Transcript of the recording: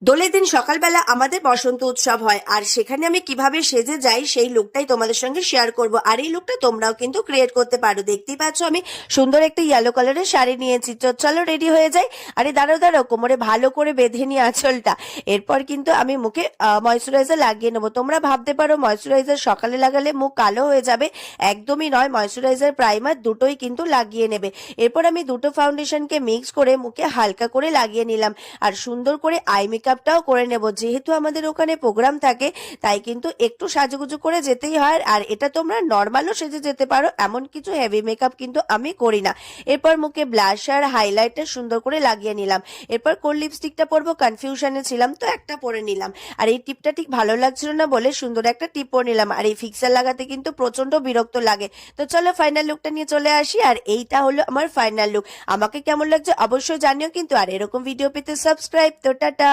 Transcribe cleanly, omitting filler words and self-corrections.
দোলের দিন সকালবেলা আমাদের বসন্ত উৎসব হয়, আর সেখানে আমি কিভাবে সেজে যাই সেই লুকটাই তোমাদের সঙ্গে শেয়ার করব। আর এই লুকটা তোমরাও কিন্তু ক্রিয়েট করতে পারো। দেখতেই পাচ্ছ আমি সুন্দর একটা ইয়েলো কালারের শাড়ি নিয়েছি। তো চলো রেডি হয়ে যাই। আরে দাঁড়াও দাঁড়াও, কোমরে ভালো করে বেঁধে নিয়ে আঁচলটা। এরপর কিন্তু আমি মুখে ময়শ্চারাইজার লাগিয়ে নেবো। তোমরা ভাবতে পারো ময়শ্চারাইজার সকালে লাগালে মুখ কালো হয়ে যাবে। একদমই নয়, ময়শ্চারাইজার প্রাইমার দুটোই কিন্তু লাগিয়ে নেবে। এরপর আমি দুটো ফাউন্ডেশনকে মিক্স করে মুখে হালকা করে লাগিয়ে নিলাম। আর সুন্দর করে আই মেকআপটাও করে নেব। যেহেতু আমাদের ওখানে প্রোগ্রাম থাকে, তাই কিন্তু একটু সাজুগুজু করে যেতেই হয়। আর এটা তোমরা নর্মালও সেজে যেতে পারো, এমন কিছু হেভি মেকআপ কিন্তু আমি করি না। এরপর মুখে ব্লাশার হাইলাইটার সুন্দর করে লাগিয়ে নিলাম। এরপর কোন লিপস্টিকটা পরবো কনফিউশনে ছিলাম, তো একটা পরে নিলাম। আর এই টিপটা ঠিক ভালো লাগছিল না বলে সুন্দর একটা টিপ পরে নিলাম। আর এই ফিক্সার লাগাতে কিন্তু প্রচন্ড বিরক্ত লাগে। তো চলো ফাইনাল লুকটা নিয়ে চলে আসি। আর এইটা হলো আমার ফাইনাল লুক। আমাকে কেমন লাগছে অবশ্যই জানিও কিন্তু। আর এরকম ভিডিও পেতে সাবস্ক্রাইব। তো টাটা।